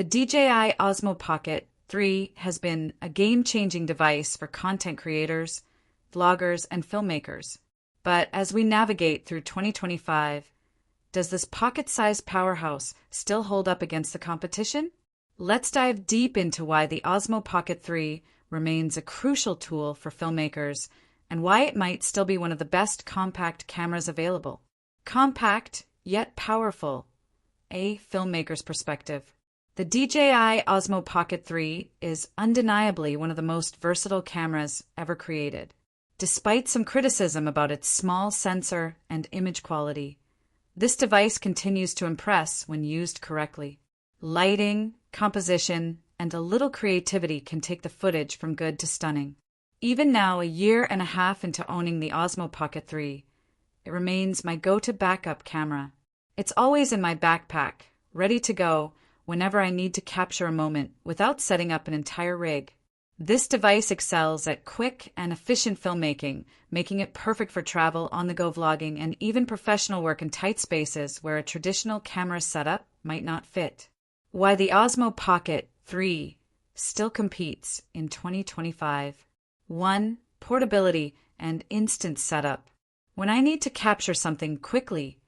The DJI OSMO Pocket 3 has been a game-changing device for content creators, vloggers, and filmmakers. But as we navigate through 2025, does this pocket-sized powerhouse still hold up against the competition? Let's dive deep into why the OSMO Pocket 3 remains a crucial tool for filmmakers and why it might still be one of the best compact cameras available. Compact, yet powerful. A filmmaker's perspective. The DJI OSMO Pocket 3 is undeniably one of the most versatile cameras ever created. Despite some criticism about its small sensor and image quality, this device continues to impress when used correctly. Lighting, composition, and a little creativity can take the footage from good to stunning. Even now, a year and a half into owning the OSMO Pocket 3, it remains my go-to backup camera. It's always in my backpack, ready to go whenever I need to capture a moment without setting up an entire rig. This device excels at quick and efficient filmmaking, making it perfect for travel, on-the-go vlogging, and even professional work in tight spaces where a traditional camera setup might not fit. Why the OSMO Pocket 3 still competes in 2025. 1. Portability and instant setup. When I need to capture something quickly,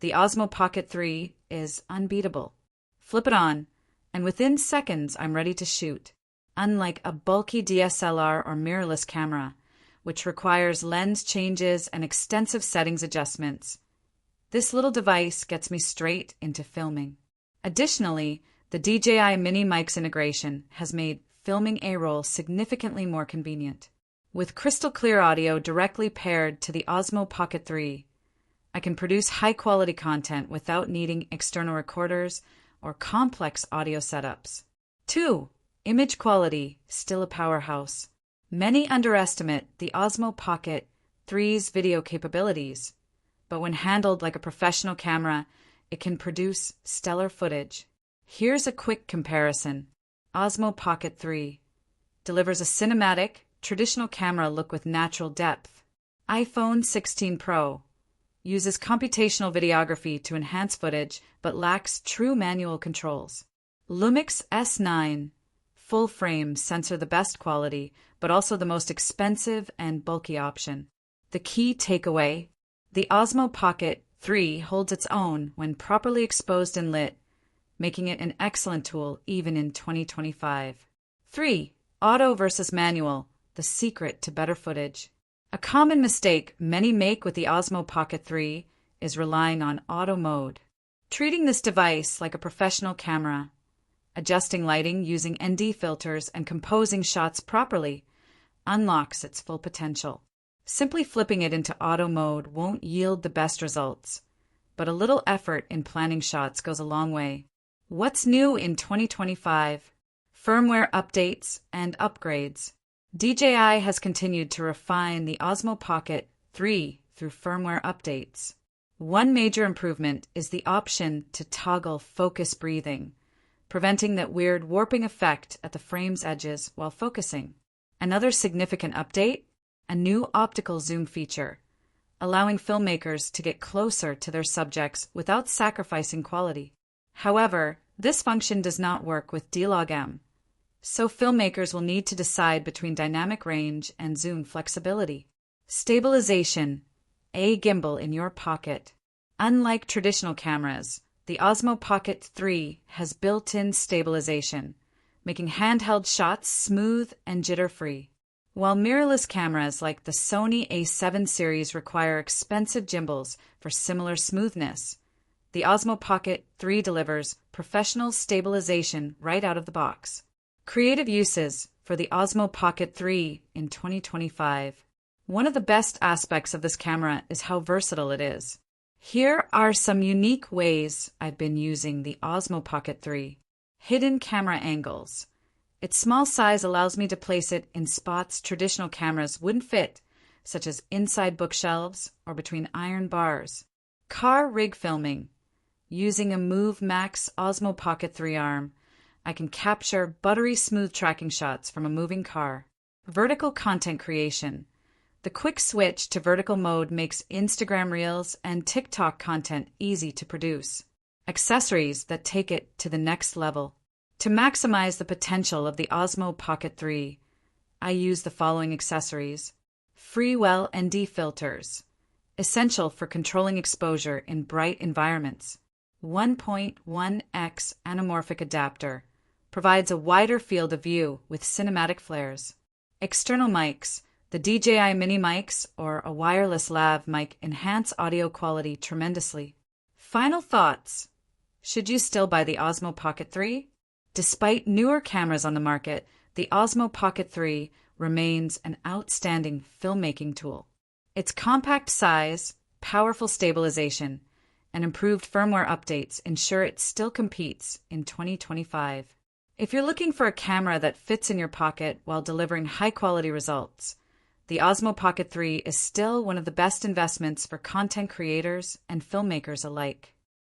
the OSMO Pocket 3 is unbeatable. Flip it on, and within seconds I'm ready to shoot. Unlike a bulky DSLR or mirrorless camera, which requires lens changes and extensive settings adjustments, this little device gets me straight into filming. Additionally, the DJI Mini Mic's integration has made filming A-roll significantly more convenient. With crystal clear audio directly paired to the OSMO Pocket 3, I can produce high-quality content without needing external recorders or complex audio setups. 2. Image quality, still a powerhouse. Many underestimate the OSMO Pocket 3's video capabilities, but when handled like a professional camera, it can produce stellar footage. Here's a quick comparison. OSMO Pocket 3 delivers a cinematic, traditional camera look with natural depth. iPhone 16 Pro uses computational videography to enhance footage but lacks true manual controls. Lumix S9 full-frame sensor the best quality, but also the most expensive and bulky option. The key takeaway: the OSMO Pocket 3 holds its own when properly exposed and lit, making it an excellent tool even in 2025. 3. Auto versus manual, the secret to better footage. A common mistake many make with the OSMO Pocket 3 is relying on auto mode. Treating this device like a professional camera, adjusting lighting using ND filters, and composing shots properly unlocks its full potential. Simply flipping it into auto mode won't yield the best results, but a little effort in planning shots goes a long way. What's new in 2025? Firmware updates and upgrades. DJI has continued to refine the OSMO Pocket 3 through firmware updates. One major improvement is the option to toggle focus breathing, preventing that weird warping effect at the frame's edges while focusing. Another significant update: a new optical zoom feature, allowing filmmakers to get closer to their subjects without sacrificing quality. However, this function does not work with D-Log-M, so filmmakers will need to decide between dynamic range and zoom flexibility. Stabilization: a gimbal in your pocket. Unlike traditional cameras, the OSMO Pocket 3 has built-in stabilization, making handheld shots smooth and jitter-free. While mirrorless cameras like the Sony A7 series require expensive gimbals for similar smoothness, the OSMO Pocket 3 delivers professional stabilization right out of the box. Creative uses for the OSMO Pocket 3 in 2025. One of the best aspects of this camera is how versatile it is. Here are some unique ways I've been using the OSMO Pocket 3. Hidden camera angles. Its small size allows me to place it in spots traditional cameras wouldn't fit, such as inside bookshelves or between iron bars. Car rig filming. Using a Move Max OSMO Pocket 3 arm, I can capture buttery smooth tracking shots from a moving car. Vertical content creation. The quick switch to vertical mode makes Instagram Reels and TikTok content easy to produce. Accessories that take it to the next level. To maximize the potential of the Osmo Pocket 3, I use the following accessories. Freewell ND filters, essential for controlling exposure in bright environments. 1.1x anamorphic adapter, provides a wider field of view with cinematic flares. External mics, the DJI mini mics or a wireless lav mic enhance audio quality tremendously. Final thoughts. Should you still buy the Osmo Pocket 3? Despite newer cameras on the market, the Osmo Pocket 3 remains an outstanding filmmaking tool. Its compact size, powerful stabilization, and improved firmware updates ensure it still competes in 2025. If you're looking for a camera that fits in your pocket while delivering high-quality results, the Osmo Pocket 3 is still one of the best investments for content creators and filmmakers alike.